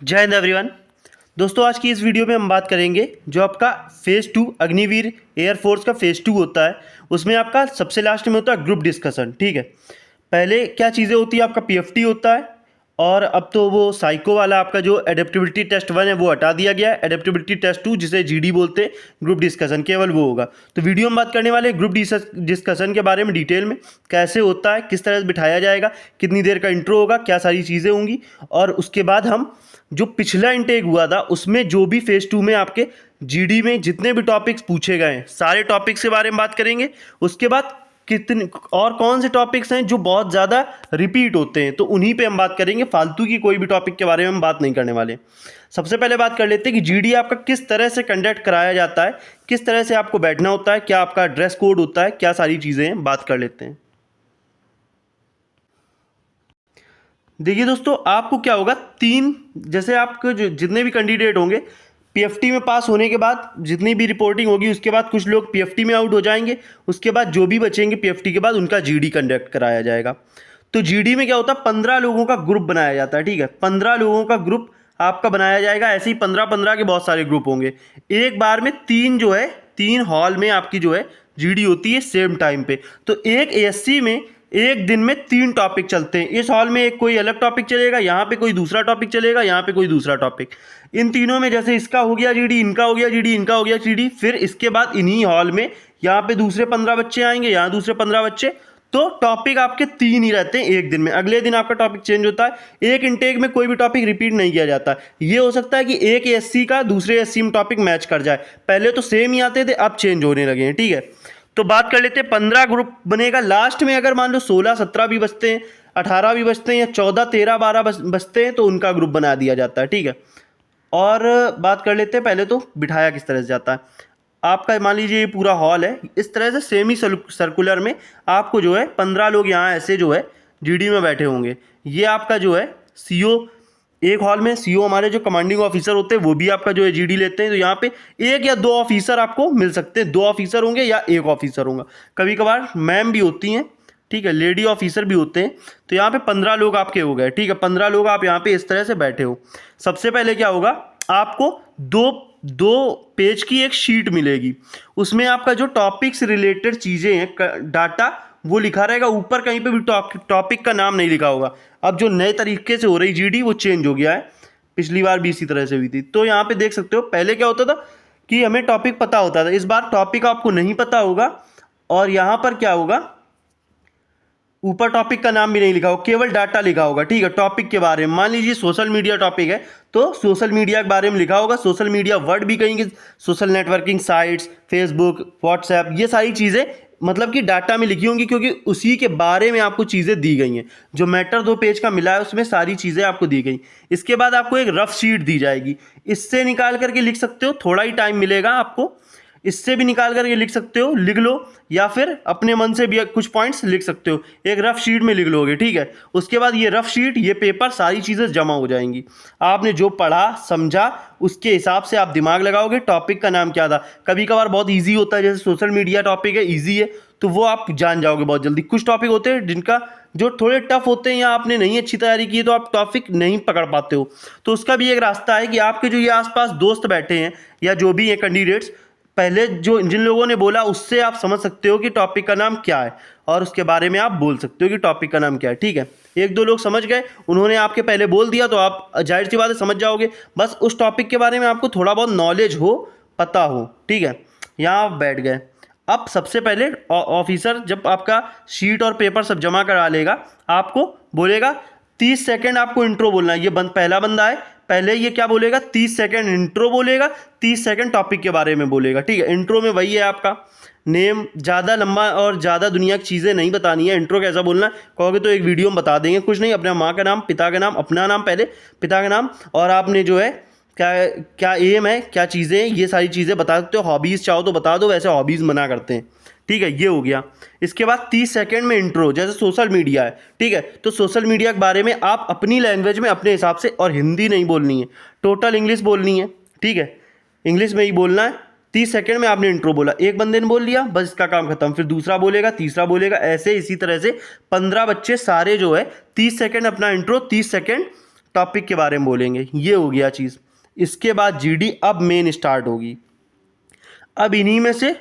जय हिंद एवरीवन। दोस्तों, आज की इस वीडियो में हम बात करेंगे जो आपका फेज़ 2 अग्निवीर एयरफोर्स का फेज़ 2 होता है, उसमें आपका सबसे लास्ट में होता है ग्रुप डिस्कशन। ठीक है, पहले क्या चीज़ें होती है, आपका पीएफटी होता है और अब तो वो साइको वाला आपका जो एडेप्टेबिलिटी टेस्ट 1 है वो हटा दिया गया है। एडेप्टेबिलिटी टेस्ट 2 जिसे जीडी बोलते हैं, ग्रुप डिस्कशन केवल वो होगा। तो वीडियो में बात करने वाले ग्रुप डिस्कशन के बारे में डिटेल में, कैसे होता है, किस तरह से बिठाया जाएगा, कितनी देर का इंट्रो होगा, क्या सारी चीज़ें होंगी, और उसके बाद हम जो पिछला इंटेक हुआ था उसमें जो भी फेज़ 2 में आपके जीडी में जितने भी टॉपिक्स पूछे गए हैं सारे टॉपिक्स के बारे में बात करेंगे। उसके बाद कितने और कौन से टॉपिक्स हैं जो बहुत ज़्यादा रिपीट होते हैं तो उन्हीं पे हम बात करेंगे। फालतू की कोई भी टॉपिक के बारे में हम बात नहीं करने वाले। सबसे पहले बात कर लेते हैं कि जीडी आपका किस तरह से कंडक्ट कराया जाता है, किस तरह से आपको बैठना होता है, क्या आपका ड्रेस कोड होता है, क्या सारी चीज़ें हैं, बात कर लेते हैं। देखिए दोस्तों, आपको क्या होगा, जैसे आपके जो जितने भी कैंडिडेट होंगे पीएफटी में पास होने के बाद जितनी भी रिपोर्टिंग होगी उसके बाद कुछ लोग पीएफटी में आउट हो जाएंगे। उसके बाद जो भी बचेंगे पीएफटी के बाद उनका जीडी कंडक्ट कराया जाएगा। तो जीडी में क्या होता है, 15 लोगों का ग्रुप बनाया जाता है। ठीक है, 15 लोगों का ग्रुप आपका बनाया जाएगा। ऐसे ही 15-15 के बहुत सारे ग्रुप होंगे। एक बार में तीन हॉल में आपकी जो है जीडी होती है सेम टाइम पे। तो एक एएससी में एक दिन में 3 टॉपिक चलते हैं। इस हॉल में एक कोई अलग टॉपिक चलेगा, यहाँ पे कोई दूसरा टॉपिक चलेगा, यहाँ पे कोई दूसरा टॉपिक। इन तीनों में जैसे इसका हो गया जीडी, इनका हो गया जीडी, इनका हो गया जीडी, फिर इसके बाद इन्हीं हॉल में यहाँ पे दूसरे 15 बच्चे आएंगे, यहाँ दूसरे 15 बच्चे। तो टॉपिक आपके 3 ही रहते हैं एक दिन में। अगले दिन आपका टॉपिक चेंज होता है। एक इनटेक में कोई भी टॉपिक रिपीट नहीं किया जाता। ये हो सकता है कि एक एससी का दूसरे एससी में टॉपिक मैच कर जाए। पहले तो सेम ही आते थे, अब चेंज होने लगे हैं। ठीक है, तो बात कर लेते हैं 15 ग्रुप बनेगा। लास्ट में अगर मान लो 16-17 भी बचते हैं, 18 भी बचते हैं, या 14-13-12 बचते हैं तो उनका ग्रुप बना दिया जाता है। ठीक है, और बात कर लेते हैं पहले तो बिठाया किस तरह से जाता है। आपका मान लीजिए ये पूरा हॉल है, इस तरह से सेमी सर्कुलर में आपको जो है 15 लोग यहाँ ऐसे जो है जीडी में बैठे होंगे। ये आपका जो है सीओ, एक हॉल में सीओ हमारे जो कमांडिंग ऑफिसर होते हैं वो भी आपका जो है जीडी लेते हैं। तो यहाँ पे एक या दो ऑफिसर आपको मिल सकते हैं, 2 ऑफिसर होंगे या एक ऑफिसर होगा। कभी कभार मैम भी होती हैं, ठीक है, लेडी ऑफिसर भी होते हैं। तो यहाँ पे 15 लोग आपके हो गए। ठीक है, 15 लोग आप यहाँ पे इस तरह से बैठे हो। सबसे पहले क्या होगा, आपको दो दो पेज की एक शीट मिलेगी। उसमें आपका जो टॉपिक से रिलेटेड चीज़ें हैं, डाटा, वो लिखा रहेगा। ऊपर कहीं पे भी टॉपिक का नाम नहीं लिखा होगा। अब जो नए तरीके से हो रही जीडी वो चेंज हो गया है, पिछली बार भी इसी तरह से हुई थी। तो यहाँ पे देख सकते हो, पहले क्या होता था कि हमें टॉपिक पता होता था, इस बार टॉपिक आपको नहीं पता होगा। और यहाँ पर क्या होगा, ऊपर टॉपिक का नाम भी नहीं लिखा होगा, केवल डाटा लिखा होगा। ठीक है, टॉपिक के बारे में मान लीजिए सोशल मीडिया टॉपिक है तो सोशल मीडिया के बारे में लिखा होगा। सोशल मीडिया वर्ड भी कहेंगे, social networking sites, Facebook, WhatsApp, ये सारी चीज़ें मतलब कि डाटा में लिखी होंगी क्योंकि उसी के बारे में आपको चीज़ें दी गई हैं। जो मैटर 2 पेज का मिला है उसमें सारी चीज़ें आपको दी गई। इसके बाद आपको एक रफ शीट दी जाएगी, इससे निकाल करके लिख सकते हो, थोड़ा ही टाइम मिलेगा आपको। इससे भी निकाल करके लिख सकते हो, लिख लो, या फिर अपने मन से भी कुछ पॉइंट्स लिख सकते हो, एक रफ शीट में लिख लोगे। ठीक है, उसके बाद ये रफ शीट, ये पेपर, सारी चीज़ें जमा हो जाएंगी। आपने जो पढ़ा समझा उसके हिसाब से आप दिमाग लगाओगे। टॉपिक का नाम क्या था, कभी कभार बहुत ईजी होता है, जैसे सोशल मीडिया टॉपिक है, ईजी है तो वो आप जान जाओगे बहुत जल्दी। कुछ टॉपिक होते हैं जिनका जो थोड़े टफ होते हैं या आपने नहीं अच्छी तैयारी की है तो आप टॉपिक नहीं पकड़ पाते हो। तो उसका भी एक रास्ता है कि आपके जो ये आसपास दोस्त बैठे हैं या जो भी हैं कैंडिडेट्स, पहले जो जिन लोगों ने बोला उससे आप समझ सकते हो कि टॉपिक का नाम क्या है और उसके बारे में आप बोल सकते हो कि टॉपिक का नाम क्या है। ठीक है, 1-2 लोग समझ गए, उन्होंने आपके पहले बोल दिया तो आप जाहिर सी बात है समझ जाओगे। बस उस टॉपिक के बारे में आपको थोड़ा बहुत नॉलेज हो, पता हो। ठीक है, यहाँ आप बैठ गए। अब सबसे पहले ऑफिसर जब आपका शीट और पेपर सब जमा करा लेगा, आपको बोलेगा 30 सेकेंड आपको इंट्रो बोलना है। ये पहला बंदा है, पहले ये क्या बोलेगा, 30 सेकेंड इंट्रो बोलेगा, 30 सेकेंड टॉपिक के बारे में बोलेगा। ठीक है, इंट्रो में वही है आपका नेम, ज़्यादा लंबा और ज़्यादा दुनिया की चीज़ें नहीं बतानी है। इंट्रो कैसा बोलना है कहोगे तो एक वीडियो में बता देंगे। कुछ नहीं, अपने माँ का नाम, पिता का नाम, अपना नाम पहले, पिता का नाम, और आपने जो है क्या क्या एम है, क्या चीज़ें हैं, ये सारी चीज़ें बता सकते हो। हॉबीज़ चाहो तो बता दो, वैसे हॉबीज़ मना करते हैं। ठीक है, ये हो गया। इसके बाद 30 सेकेंड में इंट्रो, जैसे सोशल मीडिया है। ठीक है, तो सोशल मीडिया के बारे में आप अपनी लैंग्वेज में अपने हिसाब से, और हिंदी नहीं बोलनी है, टोटल इंग्लिश बोलनी है। ठीक है, इंग्लिश में ही बोलना है। 30 सेकेंड में आपने इंट्रो बोला, एक बंदे ने बोल लिया, बस इसका काम खत्म। फिर दूसरा बोलेगा, तीसरा बोलेगा, ऐसे इसी तरह से 15 बच्चे सारे जो है 30 सेकेंड अपना इंट्रो, 30 सेकेंड टॉपिक के बारे में बोलेंगे, ये हो गया चीज़। इसके बाद जीडी अब मेन स्टार्ट होगी। अब इन्हीं में से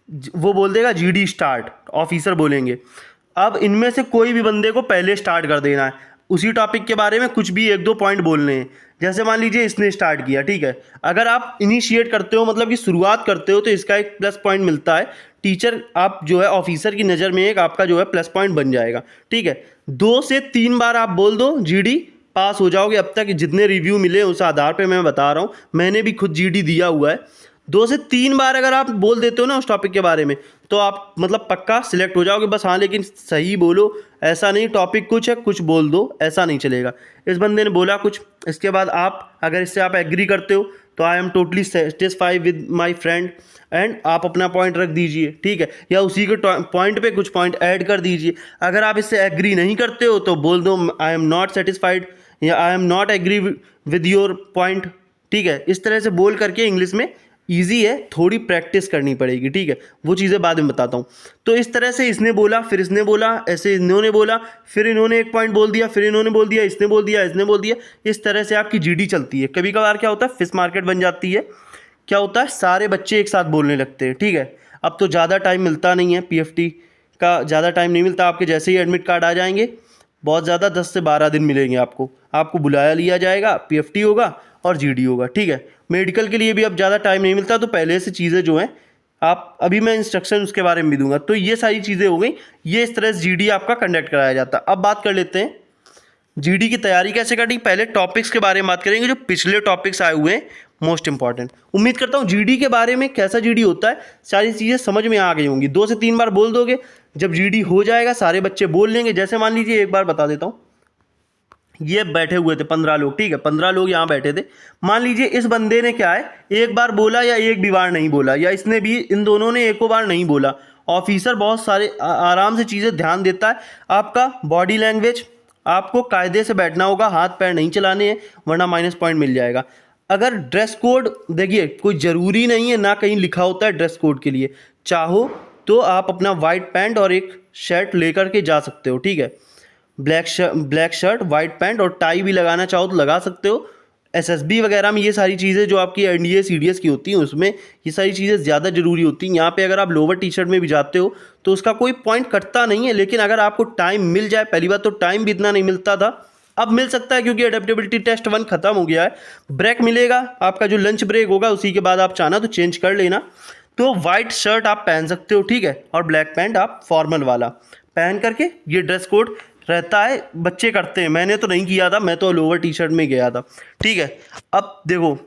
वो बोल देगा जीडी स्टार्ट, ऑफिसर बोलेंगे। अब इनमें से कोई भी बंदे को पहले स्टार्ट कर देना है, उसी टॉपिक के बारे में कुछ भी एक दो पॉइंट बोलने हैं। जैसे मान लीजिए इसने स्टार्ट किया, ठीक है, अगर आप इनिशिएट करते हो मतलब कि शुरुआत करते हो तो इसका एक प्लस पॉइंट मिलता है। टीचर आप जो है ऑफिसर की नज़र में एक आपका जो है प्लस पॉइंट बन जाएगा, ठीक है। 2 से 3 बार आप बोल दो जीडी, पास हो जाओगे। अब तक जितने रिव्यू मिले उस आधार पे मैं बता रहा हूँ, मैंने भी खुद जीडी दिया हुआ है। 2 से 3 बार अगर आप बोल देते हो ना उस टॉपिक के बारे में, तो आप मतलब पक्का सिलेक्ट हो जाओगे। बस हाँ, लेकिन सही बोलो, ऐसा नहीं टॉपिक कुछ है कुछ बोल दो, ऐसा नहीं चलेगा। इस बंदे ने बोला कुछ, इसके बाद आप अगर इससे आप एग्री करते हो तो I am totally satisfied with my friend, and आप अपना पॉइंट रख दीजिए, ठीक है, या उसी के पॉइंट पे कुछ पॉइंट ऐड कर दीजिए। अगर आप इससे एग्री नहीं करते हो तो बोल दो आई एम नॉट सेटिस्फाइड या I am not agree with your point, ठीक है। इस तरह से बोल करके इंग्लिश में ईजी है, थोड़ी प्रैक्टिस करनी पड़ेगी, ठीक है, वो चीज़ें बाद में बताता हूँ। तो इस तरह से इसने बोला, फिर इसने बोला, ऐसे इन्होंने बोला, फिर इन्होंने एक पॉइंट बोल दिया, फिर इन्होंने बोल दिया, इसने बोल दिया, इसने बोल दिया। इस तरह से आपकी जीडी चलती है। कभी कभार क्या होता है, फिश मार्केट बन जाती है। क्या होता है, सारे बच्चे एक साथ बोलने लगते हैं, ठीक है। अब तो ज़्यादा टाइम मिलता नहीं है, पीएफटी का ज़्यादा टाइम नहीं मिलता। आपके जैसे ही एडमिट कार्ड आ जाएंगे, बहुत ज़्यादा 10 से 12 दिन मिलेंगे आपको बुलाया लिया जाएगा, पीएफटी होगा और जीडी होगा, ठीक है। मेडिकल के लिए भी अब ज़्यादा टाइम नहीं मिलता, तो पहले से चीज़ें जो हैं आप अभी मैं इंस्ट्रक्शन उसके बारे में भी दूंगा। तो ये सारी चीज़ें हो गई, ये इस तरह से जीडी आपका कंडक्ट कराया जाता है। अब बात कर लेते हैं जीडी की तैयारी कैसे करनी। पहले टॉपिक्स के बारे में बात करेंगे, जो पिछले टॉपिक्स आए हुए हैं मोस्ट इंपॉर्टेंट। उम्मीद करता हूँ जीडी के बारे में, कैसा जीडी होता है, सारी चीज़ें समझ में आ गई होंगी। 2 से 3 बार बोल दोगे, जब जीडी हो जाएगा सारे बच्चे बोल लेंगे। जैसे मान लीजिए, एक बार बता देता हूँ, ये बैठे हुए थे 15 लोग, ठीक है, 15 लोग यहाँ बैठे थे। मान लीजिए इस बंदे ने क्या है, एक बार बोला या एक भी बार नहीं बोला, या इसने भी, इन दोनों ने एको बार नहीं बोला। ऑफिसर बहुत सारे आराम से चीज़ें ध्यान देता है। आपका बॉडी लैंग्वेज, आपको कायदे से बैठना होगा, हाथ पैर नहीं चलाने हैं, वरना माइनस पॉइंट मिल जाएगा। अगर ड्रेस कोड, देखिए कोई ज़रूरी नहीं है, ना कहीं लिखा होता है ड्रेस कोड के लिए। चाहो तो आप अपना वाइट पैंट और एक शर्ट लेकर के जा सकते हो, ठीक है। ब्लैक शर्ट, वाइट पैंट और टाई भी लगाना चाहो तो लगा सकते हो। एसएसबी वगैरह में ये सारी चीज़ें जो आपकी एनडीए सीडीएस की होती हैं, उसमें ये सारी चीज़ें ज़्यादा ज़रूरी होती हैं। यहाँ पे अगर आप लोअर टी शर्ट में भी जाते हो तो उसका कोई पॉइंट कटता नहीं है, लेकिन अगर आपको टाइम मिल जाए, पहली बात तो टाइम भी इतना नहीं मिलता था, अब मिल सकता है क्योंकि एडेप्टेबिलिटी टेस्ट 1 खत्म हो गया है। ब्रेक मिलेगा, आपका जो लंच ब्रेक होगा उसी के बाद आप चाहना तो चेंज कर लेना। तो वाइट शर्ट आप पहन सकते हो, ठीक है, और ब्लैक पैंट आप फॉर्मल वाला पहन करके, ये ड्रेस कोड रहता है, बच्चे करते हैं। मैंने तो नहीं किया था, मैं तो लोअर टी शर्ट में गया था, ठीक है। अब देखो,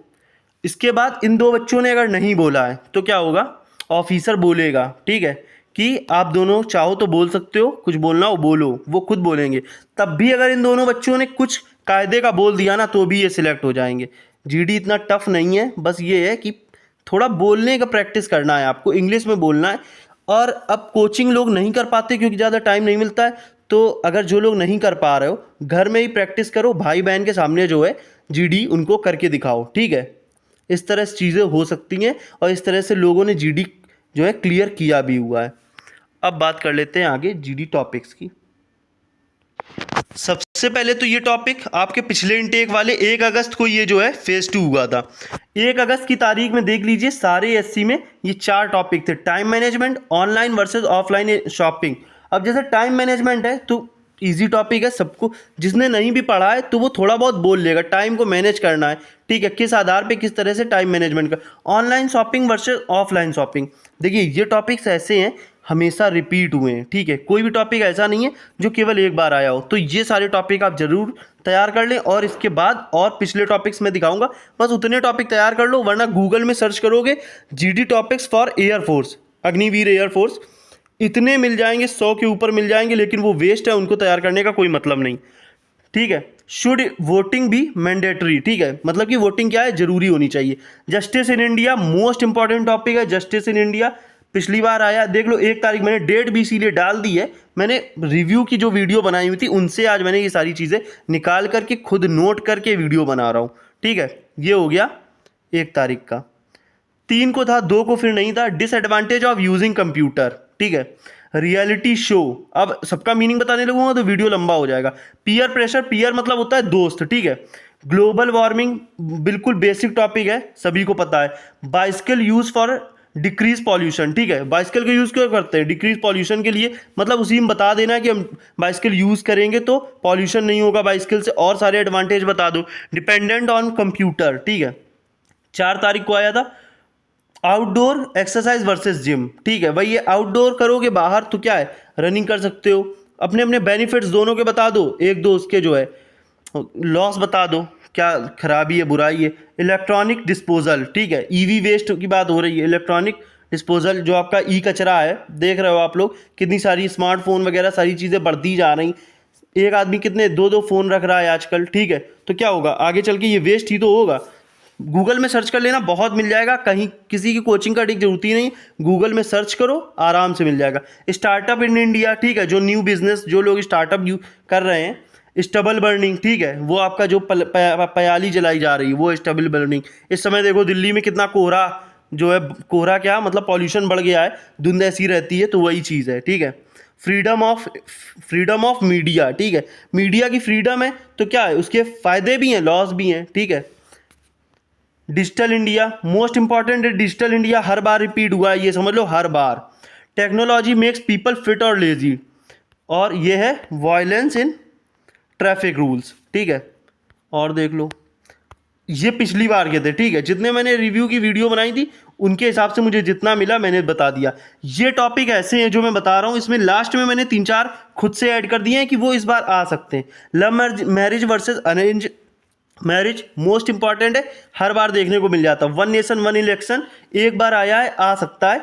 इसके बाद इन 2 बच्चों ने अगर नहीं बोला है तो क्या होगा, ऑफिसर बोलेगा, ठीक है, कि आप दोनों चाहो तो बोल सकते हो, कुछ बोलना हो बोलो, वो खुद बोलेंगे। तब भी अगर इन दोनों बच्चों ने कुछ कायदे का बोल दिया ना, तो भी ये सिलेक्ट हो जाएंगे। जीडी इतना टफ नहीं है, बस ये है कि थोड़ा बोलने का प्रैक्टिस करना है, आपको इंग्लिश में बोलना है। और अब कोचिंग लोग नहीं कर पाते क्योंकि ज़्यादा टाइम नहीं मिलता है, तो अगर जो लोग नहीं कर पा रहे हो, घर में ही प्रैक्टिस करो, भाई बहन के सामने जो है जीडी उनको करके दिखाओ, ठीक है। इस तरह से चीज़ें हो सकती हैं, और इस तरह से लोगों ने जीडी जो है क्लियर किया भी हुआ है। अब बात कर लेते हैं आगे जीडी टॉपिक्स की। सबसे पहले तो ये टॉपिक आपके पिछले इनटेक वाले 1 अगस्त को ये जो है फेज 2 हुआ था। 1 अगस्त की तारीख में देख लीजिए, सारे एससी में ये 4 टॉपिक थे। Time management, online versus offline shopping. अब जैसे टाइम मैनेजमेंट है तो इजी टॉपिक है, सबको जिसने नहीं भी पढ़ा है तो वो थोड़ा बहुत बोल लेगा। टाइम को मैनेज करना है, ठीक है, किस आधार पे किस तरह से टाइम मैनेजमेंट का। Online shopping versus offline shopping, देखिए ये टॉपिक्स ऐसे हैं, हमेशा रिपीट हुए हैं, ठीक है, कोई भी टॉपिक ऐसा नहीं है जो केवल एक बार आया हो। तो ये सारे टॉपिक आप जरूर तैयार कर लें, और इसके बाद और पिछले टॉपिक्स में दिखाऊंगा, बस उतने टॉपिक तैयार कर लो। वरना गूगल में सर्च करोगे GD topics for air force, Agniveer air force, इतने मिल जाएंगे, 100 के ऊपर मिल जाएंगे, लेकिन वो वेस्ट है, उनको तैयार करने का कोई मतलब नहीं, ठीक है। शुड वोटिंग भी मैंडेटरी, ठीक है, मतलब कि वोटिंग क्या है, जरूरी होनी चाहिए। Justice in India most important topic है। जस्टिस इन इंडिया पिछली बार आया, देख लो 1 तारीख, मैंने डेट भी इसीलिए डाल दी है, मैंने रिव्यू की जो वीडियो बनाई हुई थी उनसे आज मैंने ये सारी चीज़ें निकाल करके खुद नोट करके वीडियो बना रहा हूँ, ठीक है। ये हो गया 1 तारीख का। 3 को था, 2 को फिर नहीं था। डिसएडवांटेज ऑफ यूजिंग कंप्यूटर, ठीक है। रियलिटी शो, अब सबका मीनिंग बताने लगूंगा तो वीडियो लंबा हो जाएगा। पीयर प्रेशर, पीयर मतलब होता है दोस्त, ठीक है। ग्लोबल वार्मिंग बिल्कुल बेसिक टॉपिक है, सभी को पता है। Bicycle use for decrease pollution, ठीक है। बाइसिकल का यूज़ क्यों करते हैं? डिक्रीज पॉल्यूशन के लिए, मतलब उसी में बता देना कि हम बाइसिकल यूज़ करेंगे तो पॉल्यूशन नहीं होगा बाइसिकल से, और सारे एडवांटेज बता दो। डिपेंडेंट ऑन कंप्यूटर, ठीक है, 4 तारीख को आया था। आउटडोर एक्सरसाइज वर्सेस जिम, ठीक है भाई, ये आउटडोर करोगे बाहर तो क्या है, रनिंग कर सकते हो। अपने अपने बेनिफिट्स दोनों के बता दो, एक दो उसके जो है लॉस बता दो, क्या खराबी है बुराई है। इलेक्ट्रॉनिक डिस्पोजल, ठीक है, ईवी वेस्ट की बात हो रही है। इलेक्ट्रॉनिक डिस्पोजल जो आपका ई कचरा है, देख रहे हो आप लोग कितनी सारी स्मार्टफोन वगैरह सारी चीज़ें बढ़ती जा रही। एक आदमी कितने दो दो फ़ोन रख रहा है आजकल, ठीक है, तो क्या होगा आगे चल के, ये वेस्ट ही तो होगा। गूगल में सर्च कर लेना, बहुत मिल जाएगा, कहीं किसी की कोचिंग का जरूरत ही नहीं, गूगल में सर्च करो आराम से मिल जाएगा। स्टार्टअप इन इंडिया, ठीक है, जो न्यू बिजनेस जो लोग स्टार्टअप कर रहे हैं। स्टबल बर्निंग, ठीक है, वो आपका जो पयाली जलाई जा रही है वो स्टबल बर्निंग। इस समय देखो दिल्ली में कितना कोहरा जो है, कोहरा क्या मतलब पॉल्यूशन बढ़ गया है, धुंध ऐसी रहती है, तो वही चीज़ है, ठीक है। फ्रीडम ऑफ मीडिया, ठीक है, मीडिया की फ्रीडम है तो क्या है, उसके फायदे भी हैं लॉस भी हैं, ठीक है। डिजिटल इंडिया मोस्ट इंपॉर्टेंट है, डिजिटल इंडिया हर बार रिपीट हुआ है, ये समझ लो हर बार। टेक्नोलॉजी मेक्स पीपल फिट और लेजी, और ये है वायलेंस इन ट्रैफिक रूल्स, ठीक है। और देख लो, ये पिछली बार के थे, ठीक है, जितने मैंने रिव्यू की वीडियो बनाई थी उनके हिसाब से मुझे जितना मिला मैंने बता दिया। ये टॉपिक ऐसे हैं जो मैं बता रहा हूँ, इसमें लास्ट में मैंने 3-4 खुद से ऐड कर दिए हैं कि वो इस बार आ सकते हैं। Love marriage versus arrange marriage most important है, हर बार देखने को मिल जाता है। वन नेशन वन इलेक्शन एक बार आया है, आ सकता है,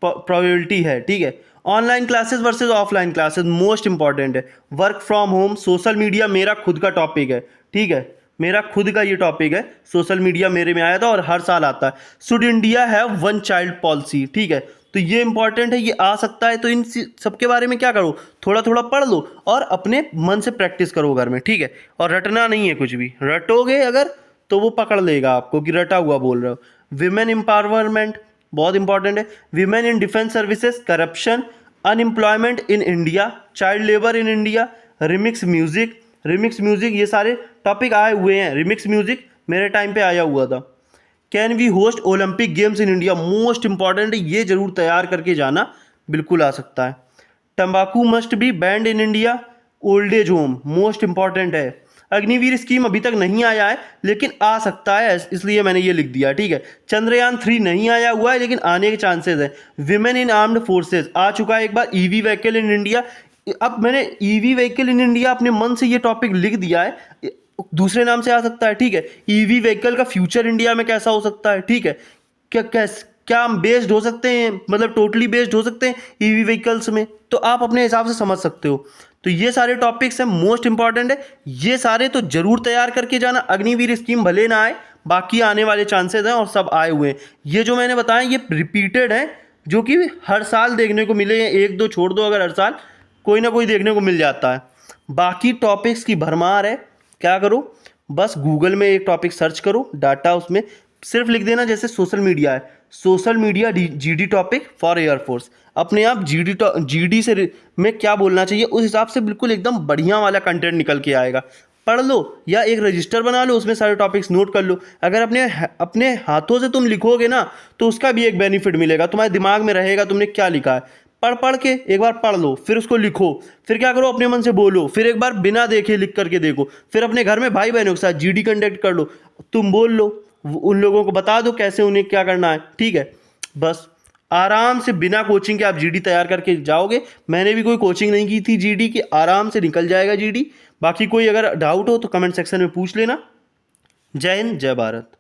प्रोबेबिलिटी है, ठीक है। Online classes versus offline classes most important है। Work from home, social media मेरा खुद का टॉपिक है, ठीक है, मेरा खुद का ये टॉपिक है, सोशल मीडिया मेरे में आया था और हर साल आता है। Should India have one child policy, ठीक है, तो ये इंपॉर्टेंट है, ये आ सकता है। तो इन सबके बारे में क्या करो, थोड़ा थोड़ा पढ़ लो और अपने मन से प्रैक्टिस करो घर में, ठीक है। और रटना नहीं है, कुछ भी रटोगे अगर तो वो पकड़ लेगा आपको कि रटा हुआ बोल रहे हो। विमेन एम्पावरमेंट बहुत इंपॉर्टेंट है। Women in defence services, corruption, unemployment in India, child labour in India, remix music, ये सारे टॉपिक आए हुए हैं। रिमिक्स म्यूजिक मेरे टाइम पे आया हुआ था। Can we host Olympic games in India, most important है, ये जरूर तैयार करके जाना, बिल्कुल आ सकता है। तंबाकू must be band in India, old age home most important है। अग्निवीर स्कीम अभी तक नहीं आया है लेकिन आ सकता है, इसलिए मैंने ये लिख दिया, ठीक है। चंद्रयान 3 नहीं आया हुआ है लेकिन आने के चांसेस है। विमेन इन आर्म्ड फोर्सेज आ चुका है एक बार। ईवी व्हीकल इन इंडिया, अब मैंने ईवी व्हीकल इन इंडिया अपने मन से ये टॉपिक लिख दिया है, दूसरे नाम से आ सकता है, ठीक है। ईवी व्हीकल का फ्यूचर इंडिया में कैसा हो सकता है, ठीक है, क्या हम बेस्ड हो सकते हैं, मतलब टोटली बेस्ड हो सकते हैं ईवी व्हीकल्स में, तो आप अपने हिसाब से समझ सकते हो। तो ये सारे टॉपिक्स हैं, मोस्ट इंपॉर्टेंट है, ये सारे तो जरूर तैयार करके जाना। अग्निवीर स्कीम भले ना आए, बाकी आने वाले चांसेस हैं और सब आए हुए हैं। ये जो मैंने बताया ये रिपीटेड है, जो कि हर साल देखने को मिले, एक दो छोड़ दो अगर हर साल कोई ना कोई देखने को मिल जाता है। बाकी टॉपिक्स की भरमार है, क्या करो बस गूगल में एक टॉपिक सर्च करो, डाटा उसमें सिर्फ लिख देना, जैसे सोशल मीडिया है, social media GD topic for air force, अपने आप जीडी से में क्या बोलना चाहिए उस हिसाब से बिल्कुल एकदम बढ़िया वाला कंटेंट निकल के आएगा। पढ़ लो या एक रजिस्टर बना लो, उसमें सारे टॉपिक्स नोट कर लो। अगर अपने हाथों से तुम लिखोगे ना तो उसका भी एक बेनिफिट मिलेगा, तुम्हारे दिमाग में रहेगा तुमने क्या लिखा है। पढ़ के एक बार पढ़ लो, फिर उसको लिखो, फिर क्या करो अपने मन से बोलो, फिर एक बार बिना देखे लिख करके देखो, फिर अपने घर में भाई बहनों के साथ जीडी कंडक्ट कर लो, तुम बोल लो, उन लोगों को बता दो कैसे उन्हें क्या करना है, ठीक है। बस आराम से बिना कोचिंग के आप जीडी तैयार करके जाओगे। मैंने भी कोई कोचिंग नहीं की थी जीडी की, आराम से निकल जाएगा जीडी। बाकी कोई अगर डाउट हो तो कमेंट सेक्शन में पूछ लेना। जय हिंद, जय भारत।